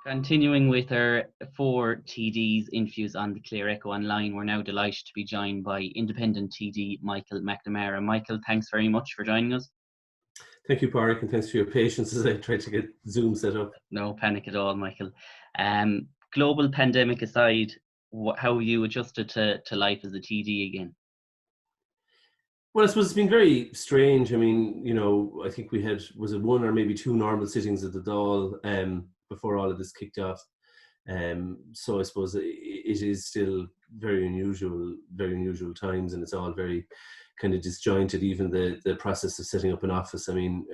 Continuing with our 4 TDs interviews on the Clare Echo Online, we're now delighted to be joined by independent TD Michael McNamara. Michael, thanks very much for joining us. Thank you, Páraic, and thanks for your patience as I tried to get Zoom set up. No panic at all, Michael. Global pandemic aside, how have you adjusted to life as a TD again? Well, I suppose it's been very strange. I mean, I think we had, was it 1 or maybe 2 normal sittings at the Dáil before all of this kicked off. So I suppose it is still very unusual times, and it's all very kind of disjointed, even the process of setting up an office. I mean,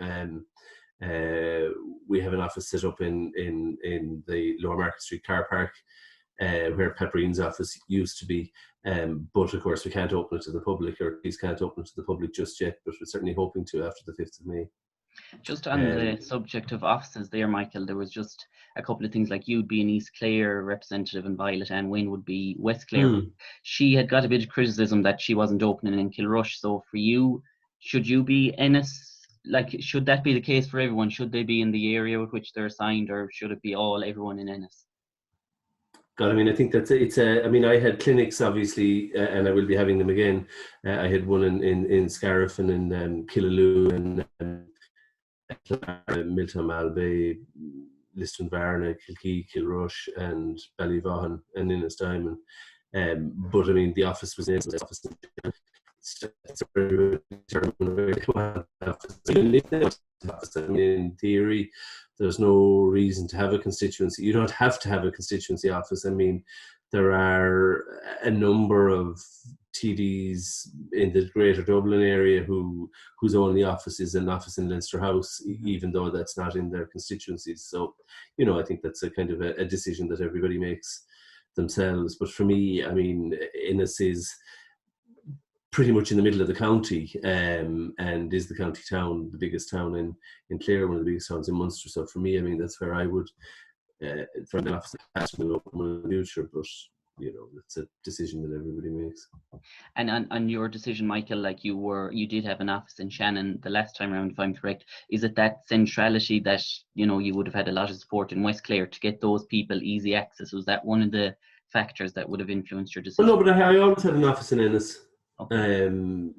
we have an office set up in the Lower Market Street car park, where Pat Breen's office used to be. But of course we can't open it to the public, or at least can't open it to the public just yet, but we're certainly hoping to after the 5th of May. Just on the subject of offices there, Michael, there was just a couple of things, like you'd be an East Clare representative and Violet Ann Wynne would be West Clare. She had got a bit of criticism that she wasn't opening in Kilrush. So for you, should you be Ennis? Like, should that be the case for everyone? Should they be in the area with which they're assigned, or should it be everyone in Ennis? God, I mean, I think that's I mean, I had clinics, obviously, and I will be having them again. I had one in Scariff and in Killaloe and Milton Malbay, Liston Varna, Kilkee, Kilrush, and Ballyvaughan and Ennis Diamond. But I mean, the office was in the office. I mean, in theory, there's no reason to have a constituency. You don't have to have a constituency office. I mean, there are a number of TDs in the Greater Dublin area whose only office is an office in Leinster House, even though that's not in their constituencies. So, I think that's a kind of a decision that everybody makes themselves. But for me, I mean, Ennis is pretty much in the middle of the county, and is the county town, the biggest town in Clare, one of the biggest towns in Munster. So for me, I mean, that's where I would from an office in the future, but it's a decision that everybody makes. And on your decision, Michael, like you did have an office in Shannon the last time around, if I'm correct. Is it that centrality that you would have had a lot of support in West Clare to get those people easy access? Was that one of the factors that would have influenced your decision? Well, no, but I always had an office in Ennis. Okay. And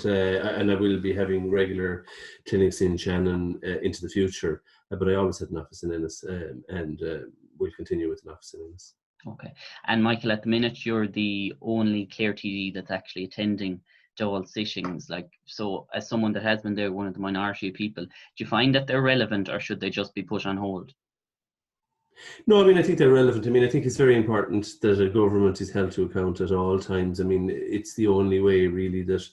I will be having regular clinics in Shannon into the future, but I always had an office in Ennis, and we'll continue with an office in Ennis. Okay. And Michael, at the minute you're the only Clare TD that's actually attending Dáil sittings. Like, so as someone that has been there, one of the minority of people, do you find that they're relevant, or should they just be put on hold? No, I mean, I think they're relevant. I mean, I think it's very important that a government is held to account at all times. I mean, it's the only way really that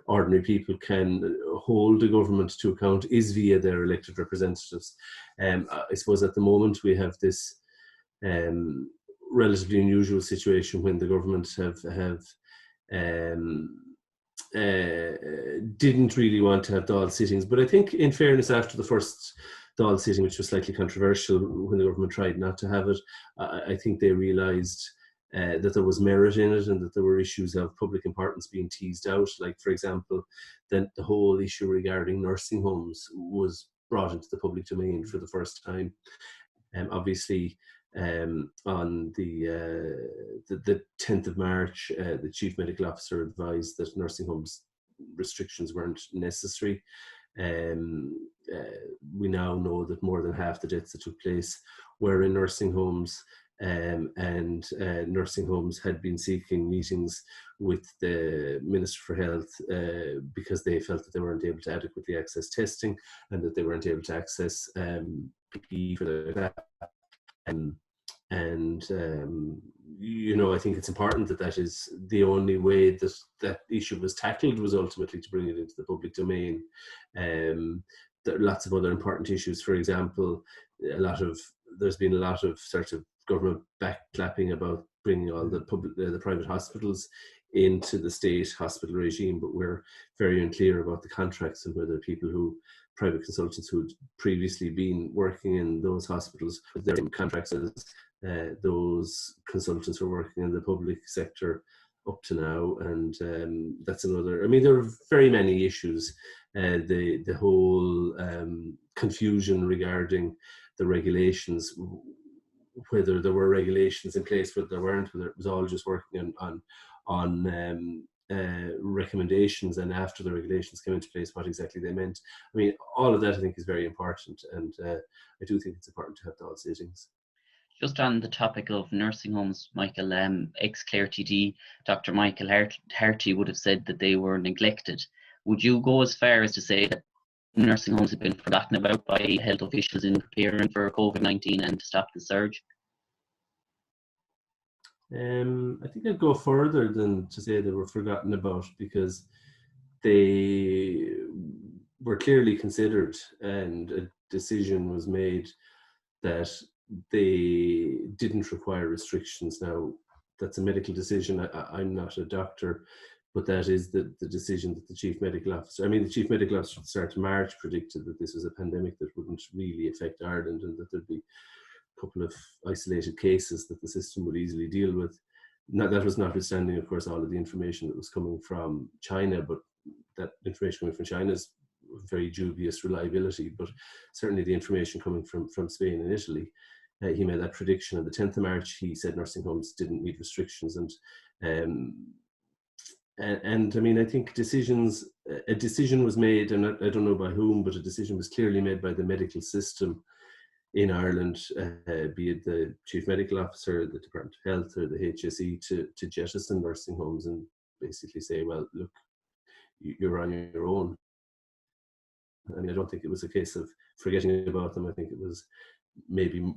ordinary people can hold the government to account is via their elected representatives. I suppose at the moment we have this relatively unusual situation when the government didn't really want to have Dáil sittings. But I think, in fairness, after the first Dáil sitting, which was slightly controversial when the government tried not to have it, I think they realised that there was merit in it, and that there were issues of public importance being teased out. Like, for example, the whole issue regarding nursing homes was brought into the public domain for the first time. Obviously, on the 10th of March, the Chief Medical Officer advised that nursing homes restrictions weren't necessary. We now know that more than half the deaths that took place were in nursing homes, and nursing homes had been seeking meetings with the Minister for Health because they felt that they weren't able to adequately access testing, and that they weren't able to access PPE for their staff. I think it's important that is the only way that issue was tackled, was ultimately to bring it into the public domain. There are lots of other important issues. For example, there's been a lot of sort of government backclapping about bringing all the private hospitals into the state hospital regime, but we're very unclear about the contracts and whether private consultants who'd previously been working in those hospitals, their contracts as those consultants were working in the public sector up to now. And that's another. I mean, there are very many issues. The whole confusion regarding the regulations, whether there were regulations in place, whether there weren't, whether it was all just working on recommendations, and after the regulations came into place, what exactly they meant. I mean, all of that I think is very important, and I do think it's important to have Dáil sittings. Just on the topic of nursing homes, Michael, ex-Clare TD, Dr. Michael Harty would have said that they were neglected. Would you go as far as to say that nursing homes have been forgotten about by health officials in preparing for COVID-19 and to stop the surge? I think I'd go further than to say they were forgotten about, because they were clearly considered, and a decision was made that they didn't require restrictions. Now, that's a medical decision. I'm not a doctor, but that is the decision that the Chief Medical Officer, the Chief Medical Officer at the start of March predicted that this was a pandemic that wouldn't really affect Ireland, and that there'd be a couple of isolated cases that the system would easily deal with. Now, that was notwithstanding, of course, all of the information that was coming from China, but that information coming from China is very dubious reliability, but certainly the information coming from Spain and Italy, he made that prediction on the 10th of March. He said nursing homes didn't need restrictions, and I mean, I think a decision was made, and I don't know by whom, but a decision was clearly made by the medical system in Ireland, be it the Chief Medical Officer, the Department of Health, or the HSE, to jettison nursing homes and basically say, well, look, you're on your own. I mean, I don't think it was a case of forgetting about them. I think it was maybe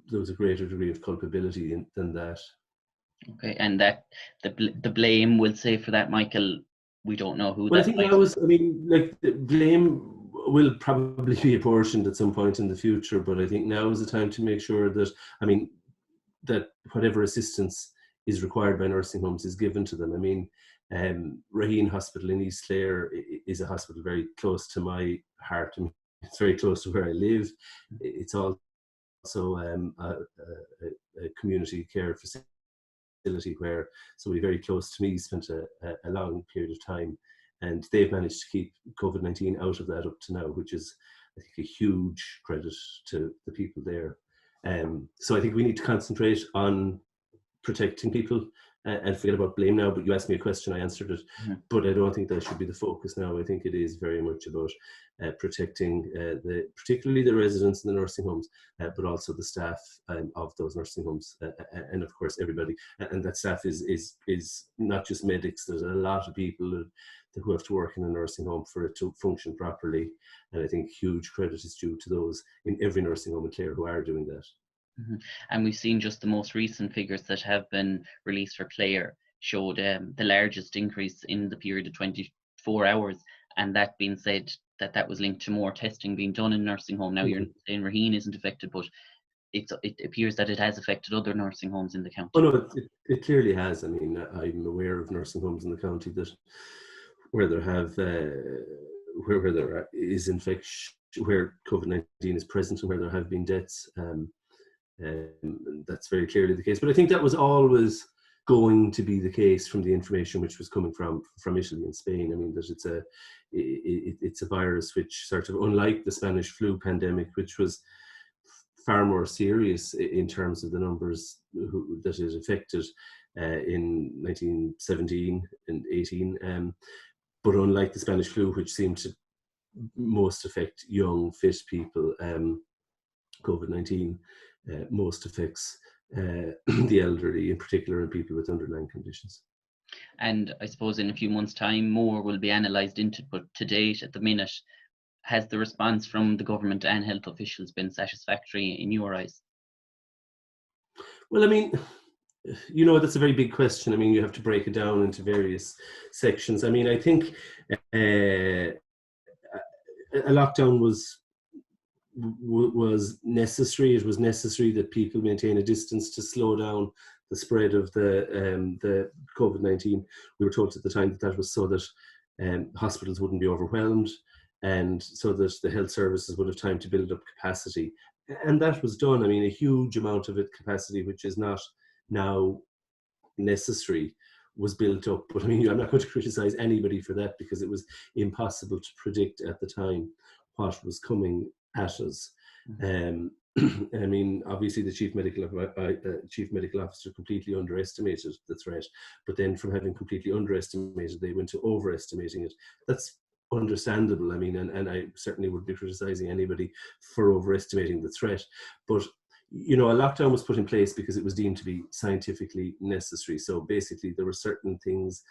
there was a greater degree of culpability than that. Okay, and that the blame, we'll say, for that, Michael, we don't know who. Well, I think the blame will probably be apportioned at some point in the future, but I think now is the time to make sure that, that whatever assistance is required by nursing homes is given to them. I mean, Raheen Hospital in East Clare is a hospital very close to my heart. I mean, it's very close to where I live. It's also a community care facility where somebody very close to me spent a long period of time, and they've managed to keep COVID-19 out of that up to now, which is, I think, a huge credit to the people there. So I think we need to concentrate on protecting people and forget about blame now. But you asked me a question, I answered it. Mm-hmm. But I don't think that should be the focus now. I think it is very much about protecting particularly the residents in the nursing homes, but also the staff of those nursing homes, and of course everybody. And that staff is not just medics. There's a lot of people who have to work in a nursing home for it to function properly. And I think huge credit is due to those in every nursing home in Clare who are doing that. Mm-hmm. And we've seen just the most recent figures that have been released for Clare showed the largest increase in the period of 24 hours. And that being said, that was linked to more testing being done in nursing home. Now, you're saying Raheen isn't affected, but it appears that it has affected other nursing homes in the county. Oh no, it clearly has. I mean, I'm aware of nursing homes in the county where there is infection, where COVID-19 is present, and where there have been deaths. That's very clearly the case. But I think that was always going to be the case from the information which was coming from Italy and Spain. I mean, that it's a virus which, sort of unlike the Spanish flu pandemic, which was far more serious in terms of the numbers that it affected in 1917 and 18. But unlike the Spanish flu, which seemed to most affect young, fit people, COVID-19 most affects the elderly in particular, and people with underlying conditions. And I suppose in a few months' time more will be analysed into, but to date, at the minute, has the response from the government and health officials been satisfactory in your eyes? Well, I mean, that's a very big question. I mean, you have to break it down into various sections. I mean, I think a lockdown was necessary. It was necessary that people maintain a distance to slow down the spread of the COVID-19. We were told at the time that was so that hospitals wouldn't be overwhelmed, and so that the health services would have time to build up capacity. And that was done. I mean, a huge amount of it, capacity, which is not now necessary, was built up. But I mean, I'm not going to criticize anybody for that, because it was impossible to predict at the time what was coming at us. I mean, obviously the chief medical officer completely underestimated the threat, but then from having completely underestimated, they went to overestimating it. That's understandable. I mean, and I certainly wouldn't be criticizing anybody for overestimating the threat, but you know, a lockdown was put in place because it was deemed to be scientifically necessary. So basically there were certain things,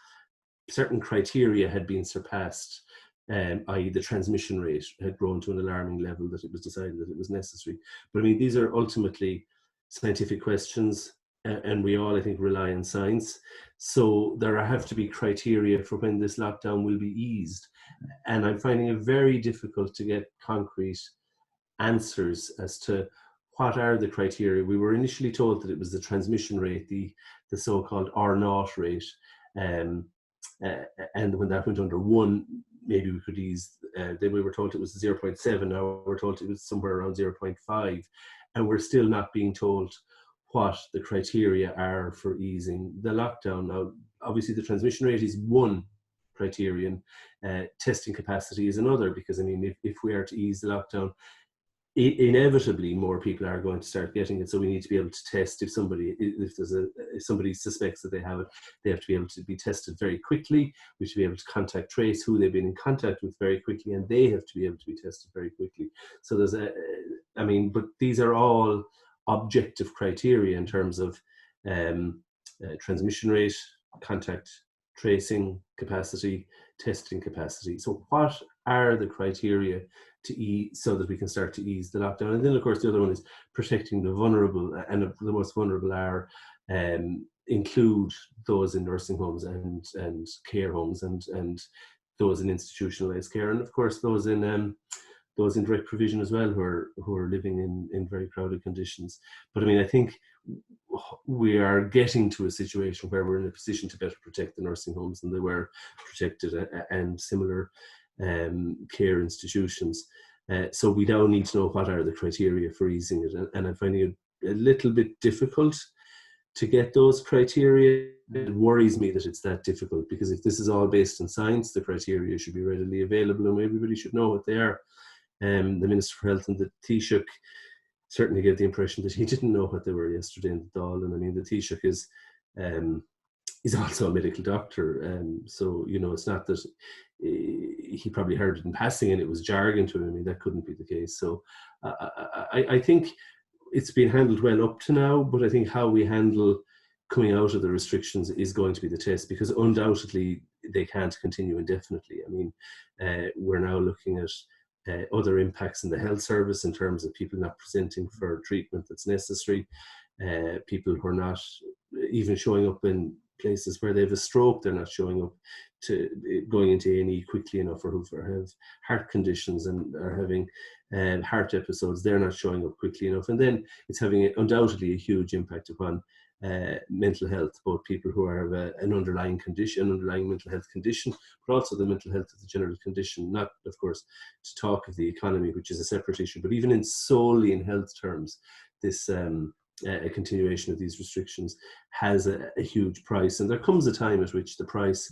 certain criteria had been surpassed, i.e. the transmission rate had grown to an alarming level that it was decided that it was necessary. But I mean, these are ultimately scientific questions, and we all, I think, rely on science. So there have to be criteria for when this lockdown will be eased. And I'm finding it very difficult to get concrete answers as to what are the criteria. We were initially told that it was the transmission rate, the so-called R0 rate, and when that went under 1, maybe we could ease. Then we were told it was 0.7. Now we're told it was somewhere around 0.5, and we're still not being told what the criteria are for easing the lockdown. Now, obviously, the transmission rate is one criterion. Testing capacity is another, because I mean, if we are to ease the lockdown, inevitably more people are going to start getting it. So we need to be able to test if somebody suspects that they have it, they have to be able to be tested very quickly. We should be able to contact trace who they've been in contact with very quickly, and they have to be able to be tested very quickly. So there's but these are all objective criteria in terms of transmission rate, contact tracing capacity, testing capacity. So what are the criteria to ease, so that we can start to ease the lockdown? And then, of course, the other one is protecting the vulnerable, and the most vulnerable are include those in nursing homes and care homes and those in institutionalized care, and of course those in direct provision as well, who are living in very crowded conditions. But I mean, I think we are getting to a situation where we're in a position to better protect the nursing homes than they were protected, and similar care institutions. So we now need to know what are the criteria for easing it, and I'm finding it a little bit difficult to get those criteria. It worries me that it's that difficult, because if this is all based on science, the criteria should be readily available and everybody should know what they are. The Minister for Health and the Taoiseach certainly gave the impression that he didn't know what they were yesterday in the Dáil. And I mean, the Taoiseach is also a medical doctor, so you know, it's not that he probably heard it in passing and it was jargon to him. I mean, that couldn't be the case. So I think it's been handled well up to now, but I think how we handle coming out of the restrictions is going to be the test, because undoubtedly they can't continue indefinitely. I mean, we're now looking at other impacts in the health service in terms of people not presenting for treatment that's necessary, people who are not even showing up in places where they have a stroke, they're not showing up to going into A&E quickly enough, or who have heart conditions and are having heart episodes, they're not showing up quickly enough. And then it's having undoubtedly a huge impact upon mental health, both people who have an underlying condition, an underlying mental health condition, but also the mental health of the general condition, not of course to talk of the economy, which is a separate issue, but even solely in health terms, this a continuation of these restrictions has a huge price, and there comes a time at which the price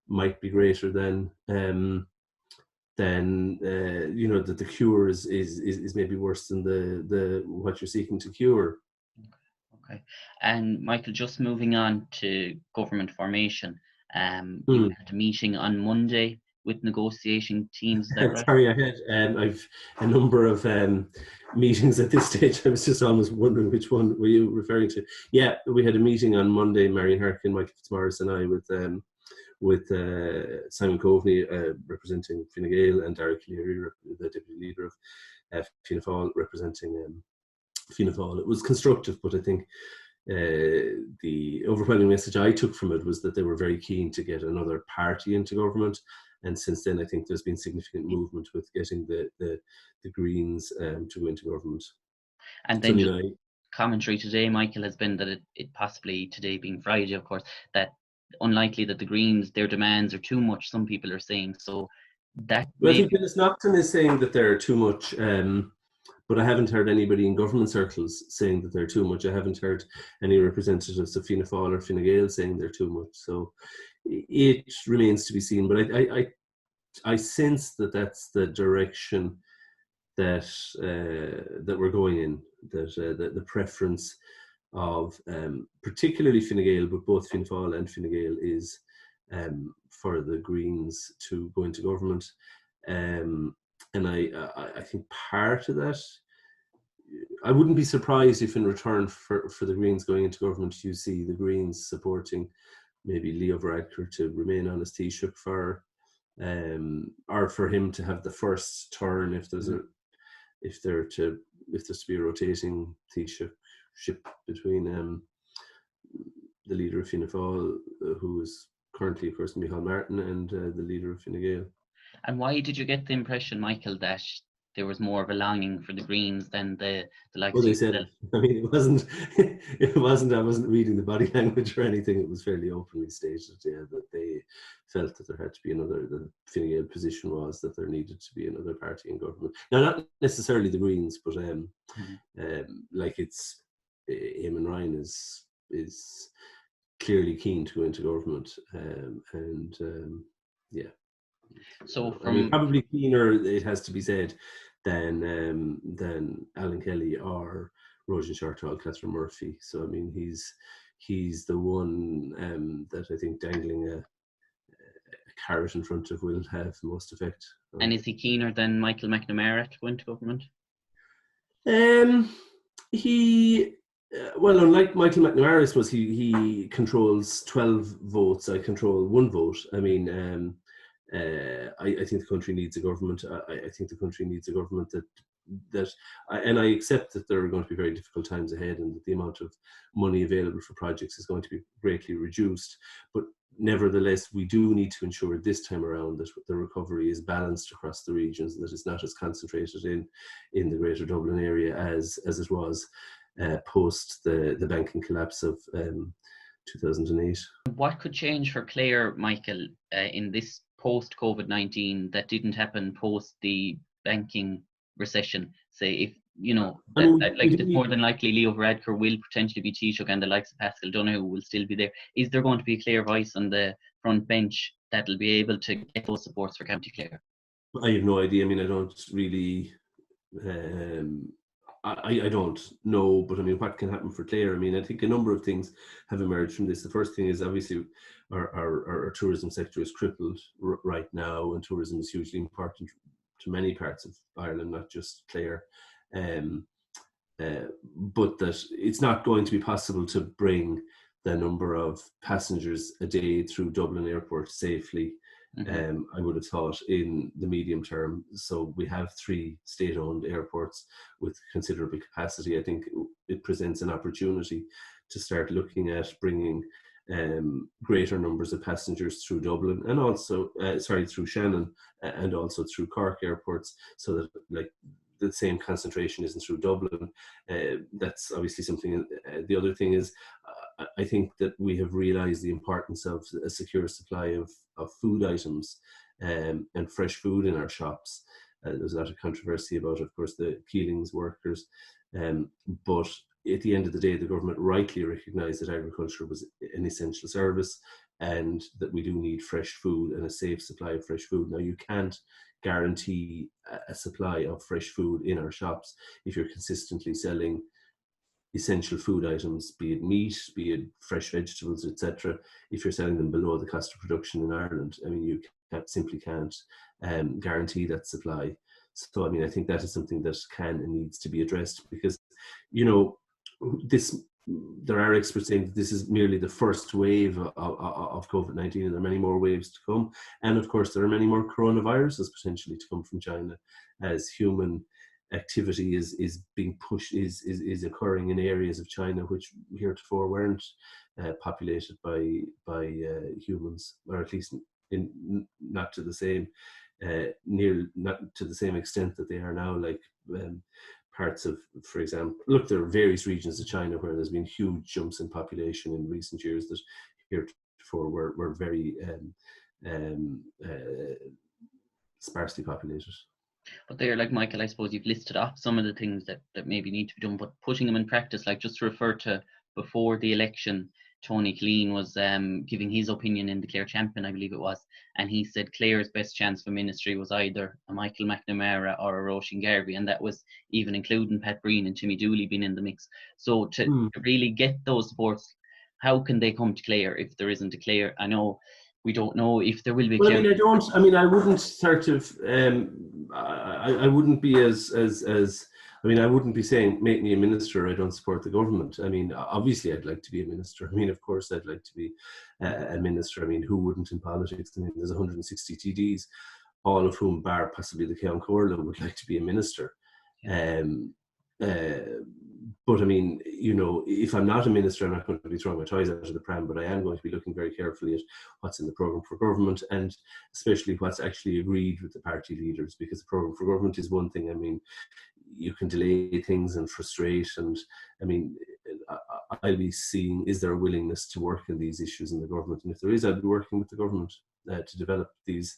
might be greater than you know, that the cure is maybe worse than the what you're seeking to cure. Okay. And Michael, just moving on to government formation, you had a meeting on Monday with negotiation teams. Is that right? Sorry, I've a number of meetings at this stage. I was just almost wondering which one were you referring to. Yeah, we had a meeting on Monday, Marion Harkin, Michael Fitzmaurice and I, with Simon Coveney representing Fine Gael, and Dáil, the deputy leader of Fianna Fáil, representing Fianna Fáil. It was constructive, but I think the overwhelming message I took from it was that they were very keen to get another party into government. And since then, I think there's been significant movement with getting the Greens to go into government. And then commentary today, Michael, has been that it possibly, today being Friday, of course, that unlikely that the Greens, their demands are too much, some people are saying. So that... Well, I think Dennis Nocton is saying that they're too much, but I haven't heard anybody in government circles saying that they're too much. I haven't heard any representatives of Fianna Fáil or Fine Gael saying they're too much. So it remains to be seen. But I sense that that's the direction that that we're going in, that the preference of particularly Fine Gael, but both Fianna Fáil and Fine Gael, is for the Greens to go into government. And I think part of that, I wouldn't be surprised if in return for the Greens going into government, you see the Greens supporting maybe Leo Varadkar to remain on his Taoiseach or for him to have the first turn if there's if there's to be a rotating Taoiseachship between the leader of Fianna Fáil, who is currently, of course, Micheál Martin, and the leader of Fine Gael. And why did you get the impression, Michael, that there was more of a longing for the Greens than the likes Well, of they said, I mean, it wasn't, I wasn't reading the body language or anything. It was fairly openly stated, that they felt that there had to be another, the Fine Gael position was that there needed to be another party in government. Now, not necessarily the Greens, but like it's, Eamon Ryan is clearly keen to go into government, yeah. So I mean, probably keener, it has to be said, than Alan Kelly or Roisin Shortall, Catherine Murphy. So I mean, he's the one that I think dangling a carrot in front of will have the most effect. And is he keener than Michael McNamara to go into government? Well, unlike Michael McNamara, I suppose he controls 12 votes. I control 1 vote. I mean, I think the country needs a government. I think the country needs a government and I accept that there are going to be very difficult times ahead, and that the amount of money available for projects is going to be greatly reduced. But nevertheless, we do need to ensure this time around that the recovery is balanced across the regions, and that it's not as concentrated in the Greater Dublin area as it was post the banking collapse of 2008. What could change for Clare, Michael, in this post-COVID-19 that didn't happen post the banking recession? Say, if it's more than likely Leo Varadkar will potentially be Taoiseach, and the likes of Pascal Donoghue will still be there. Is there going to be a Clare voice on the front bench that'll be able to get those supports for County Clare? I have no idea. I mean, I don't really. I don't know, but I mean, what can happen for Clare? I mean, I think a number of things have emerged from this. The first thing is obviously our tourism sector is crippled right now, and tourism is hugely important to many parts of Ireland, not just Clare. But that it's not going to be possible to bring the number of passengers a day through Dublin Airport safely. I would have thought in the medium term. So we have 3 state-owned airports with considerable capacity. I think it presents an opportunity to start looking at bringing greater numbers of passengers through Dublin, and also through Shannon, and also through Cork airports, so that like the same concentration isn't through Dublin. That's obviously something. The other thing is, I think that we have realised the importance of a secure supply of food items and fresh food in our shops. There's a lot of controversy about, of course, the Keelings workers, but at the end of the day, the government rightly recognised that agriculture was an essential service, and that we do need fresh food and a safe supply of fresh food. Now, you can't guarantee a supply of fresh food in our shops if you're consistently selling essential food items, be it meat, be it fresh vegetables, etc. If you're selling them below the cost of production in Ireland, I mean, you simply can't guarantee that supply. So, I mean, I think that is something that can and needs to be addressed, because, there are experts saying that this is merely the first wave of COVID-19, and there are many more waves to come. And of course, there are many more coronaviruses potentially to come from China, as human activity is being pushed, is occurring in areas of China which heretofore weren't populated by humans, or at least not to the same not to the same extent that they are now. Like parts of, for example, look, there are various regions of China where there's been huge jumps in population in recent years that heretofore were very sparsely populated. But there, like Michael, I suppose you've listed off some of the things that maybe need to be done, but putting them in practice, like just to refer to before the election, Tony Killeen was giving his opinion in the Clare Champion, I believe it was, and he said Clare's best chance for ministry was either a Michael McNamara or a Roisin Garvey, and that was even including Pat Breen and Timmy Dooley being in the mix. So to really get those supports, how can they come to Clare if there isn't a Clare? I know we don't know if there will be a well, Clare. I wouldn't sort of, I wouldn't be I wouldn't be saying, make me a minister, I don't support the government. I mean, obviously I'd like to be a minister. I mean, of course I'd like to be a minister. I mean, who wouldn't in politics? I mean, there's 160 TDs, all of whom, bar possibly the Ceann Comhairle, would like to be a minister. But I mean, if I'm not a minister, I'm not going to be throwing my toys out of the pram, but I am going to be looking very carefully at what's in the programme for government, and especially what's actually agreed with the party leaders, because the programme for government is one thing. I mean, you can delay things and frustrate, and I mean, I'll be seeing, is there a willingness to work in these issues in the government? And if there is, I'll be working with the government to develop these,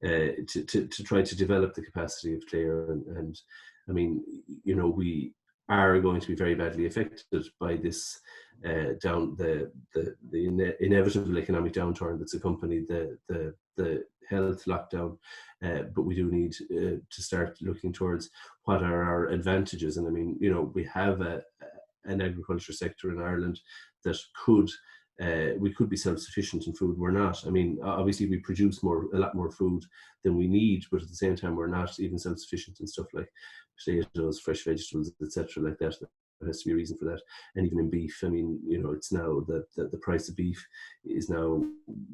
to try to develop the capacity of Clare. And I mean, we are going to be very badly affected by this the inevitable economic downturn that's accompanied the health lockdown. But we do need to start looking towards what are our advantages. And I mean, we have an agriculture sector in Ireland that we could be self-sufficient in food. We're not. I mean, obviously we produce a lot more food than we need, but at the same time we're not even self-sufficient in stuff like potatoes, fresh vegetables, etc. like that. There has to be a reason for that. And even in beef, I mean, it's now the price of beef is now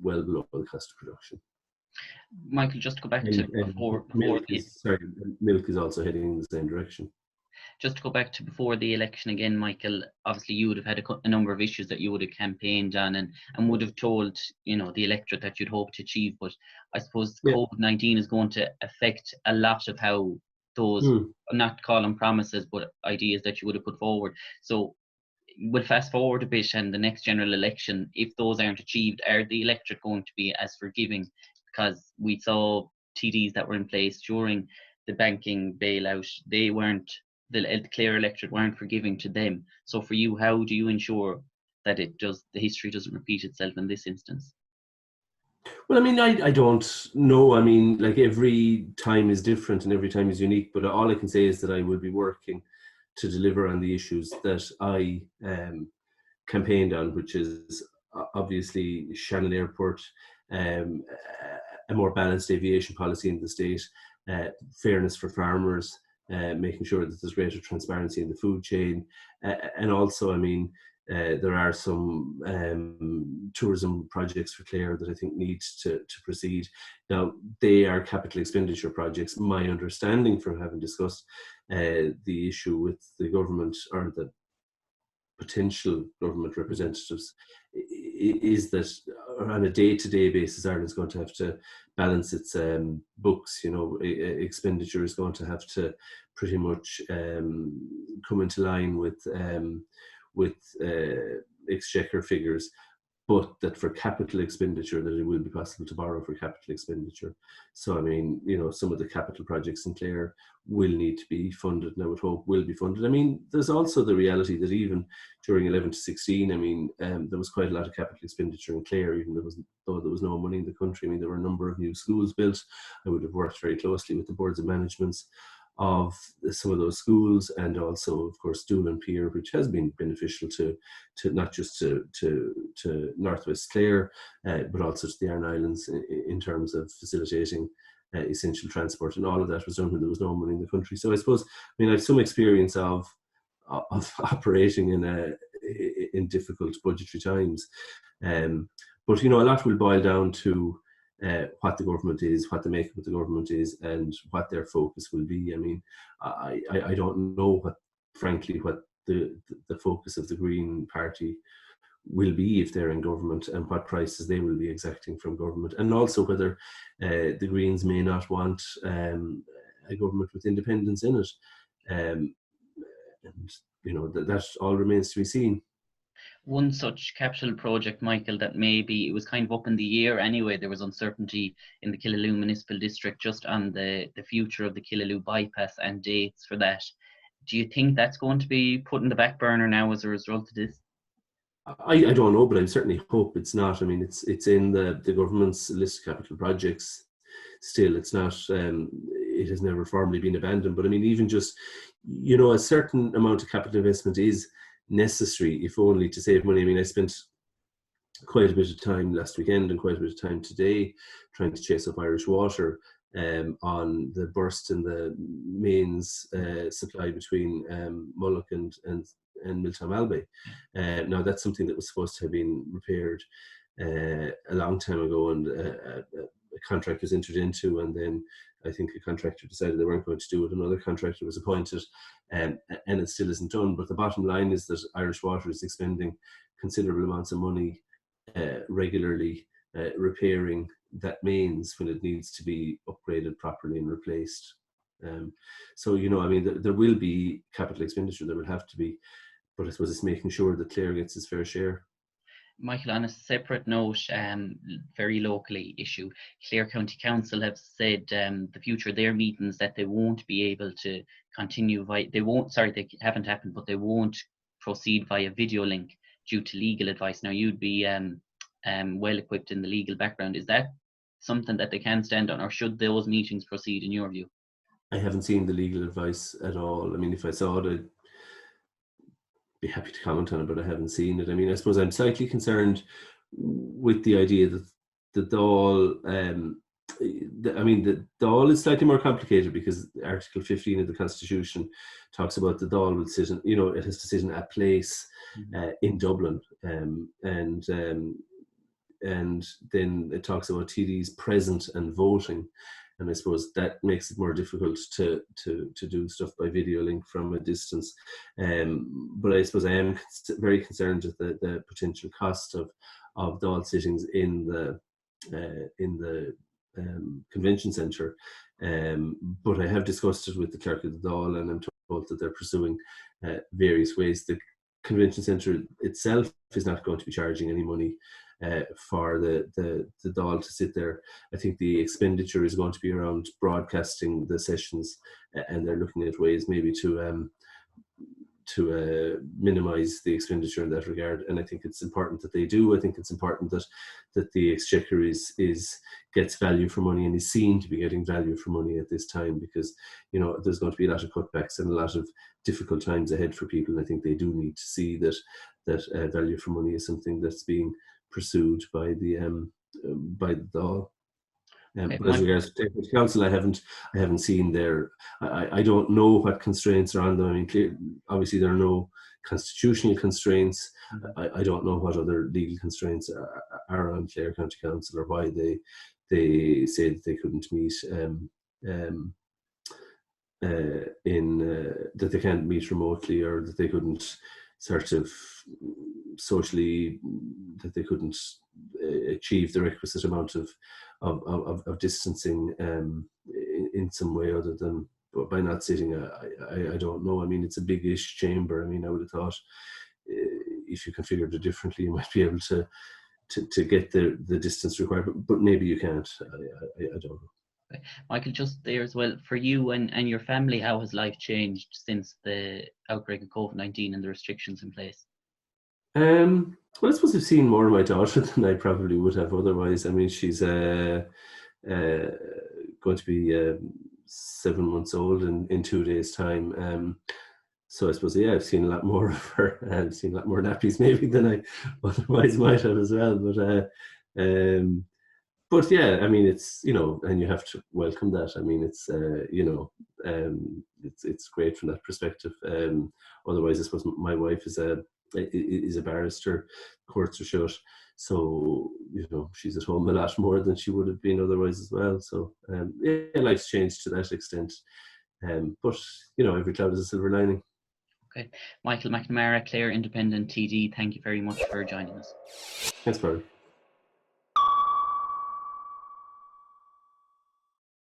well below the cost of production. Michael, just to go back to before milk is also heading in the same direction. Just to go back to before the election again, Michael, obviously you would have had a number of issues that you would have campaigned on and would have told, the electorate that you'd hope to achieve. But I suppose COVID-19 is going to affect a lot of how those, I'm not calling promises, but ideas that you would have put forward. So we'll fast forward a bit, and the next general election, if those aren't achieved, are the electorate going to be as forgiving? Because we saw TDs that were in place during the banking bailout, the Clare electorate weren't forgiving to them. So for you, how do you ensure that the history doesn't repeat itself in this instance? Well, I mean, I don't know. I mean, like, every time is different and every time is unique, but all I can say is that I will be working to deliver on the issues that I campaigned on, which is obviously Shannon Airport, a more balanced aviation policy in the state, fairness for farmers, making sure that there's greater transparency in the food chain, and also, I mean, there are some tourism projects for Clare that I think need to proceed. Now, they are capital expenditure projects. My understanding from having discussed the issue with the government or the potential government representatives is that on a day-to-day basis, Ireland's going to have to balance its books. Expenditure is going to have to pretty much come into line with exchequer figures, but that for capital expenditure, that it will be possible to borrow for capital expenditure. So, I mean, some of the capital projects in Clare will need to be funded, and I would hope will be funded. I mean, there's also the reality that even during 11 to 16, I mean, there was quite a lot of capital expenditure in Clare, even though there was no money in the country. I mean, there were a number of new schools built. I would have worked very closely with the boards of managements of some of those schools, and also, of course, Dáil and Pier, which has been beneficial to not just to Northwest Clare, but also to the Aran Islands in terms of facilitating essential transport, and all of that was done when there was no money in the country. So I suppose, I mean, I have some experience of operating in difficult budgetary times, but a lot will boil down to what the government is, what the makeup of the government is, and what their focus will be. I mean, I don't know what the focus of the Green Party will be if they're in government, and what prices they will be exacting from government, and also whether the Greens may not want a government with independence in it, and that all remains to be seen. One such capital project, Michael, that maybe it was kind of up in the air anyway. There was uncertainty in the Killaloe Municipal District just on the future of the Killaloe bypass and dates for that. Do you think that's going to be put in the back burner now as a result of this? I don't know, but I certainly hope it's not. I mean, it's in the government's list of capital projects. Still, it's not. It has never formally been abandoned. But I mean, even just, a certain amount of capital investment is necessary, if only to save money. I mean, I spent quite a bit of time last weekend and quite a bit of time today trying to chase up Irish Water on the burst in the mains supply between Mullack and Miltown Malbay. Now, that's something that was supposed to have been repaired a long time ago, and a contract was entered into, and then I think a contractor decided they weren't going to do it. Another contractor was appointed, and it still isn't done. But the bottom line is that Irish Water is expending considerable amounts of money regularly repairing that mains when it needs to be upgraded properly and replaced. So, I mean, there will be capital expenditure, there will have to be, but I suppose it's making sure that Clare gets its fair share. Michael, on a separate note, very locally issue, Clare County Council have said the future of their meetings that they won't be able to continue they haven't happened, but they won't proceed via video link due to legal advice. Now, you'd be well equipped in the legal background. Is that something that they can stand on, or should those meetings proceed in your view? I haven't seen the legal advice at all. I mean, if I saw it, I'd be happy to comment on it, but I haven't seen it. I mean, I suppose I'm slightly concerned with the idea that the Dáil, the Dáil is slightly more complicated because Article 15 of the Constitution talks about the Dáil will sit in, it has to sit in a place in Dublin, and then it talks about TDs present and voting. And I suppose that makes it more difficult to do stuff by video link from a distance. But I suppose I am very concerned with the potential cost of Dáil sittings in the convention centre. But I have discussed it with the clerk of the Dáil, and I'm told that they're pursuing various ways. The convention centre itself is not going to be charging any money for the Dáil to sit there. I think the expenditure is going to be around broadcasting the sessions, and they're looking at ways maybe to minimise the expenditure in that regard. And I think it's important that they do. I think it's important that the Exchequer gets value for money and is seen to be getting value for money at this time, because there's going to be a lot of cutbacks and a lot of difficult times ahead for people. And I think they do need to see that value for money is something that's being pursued by the Dáil. But as regards to the council, I haven't seen their. I don't know what constraints are on them. I mean, obviously there are no constitutional constraints. I don't know what other legal constraints are on Clare County Council, or why they say that they couldn't meet that they can't meet remotely, or that they couldn't sort of socially, that they couldn't achieve the requisite amount of distancing in some way other than by not sitting. I don't know. I mean, it's a big-ish chamber. I mean, I would have thought if you configured it differently, you might be able to get the distance required, but maybe you can't. I don't know. Michael, just there as well, for you and your family, how has life changed since the outbreak of COVID-19 and the restrictions in place? Well, I suppose I've seen more of my daughter than I probably would have otherwise. I mean, she's going to be 7 months old in 2 days' time. So I suppose, I've seen a lot more of her. I've seen a lot more nappies maybe than I otherwise might have as well. But yeah, I mean, it's, and you have to welcome that. I mean, it's, it's great from that perspective. Otherwise, I suppose my wife is a barrister, courts are shut. So, she's at home a lot more than she would have been otherwise as well. So, life's changed to that extent. But, every cloud is a silver lining. Okay. Michael McNamara, Clare Independent TD, thank you very much for joining us. Thanks, Páraic.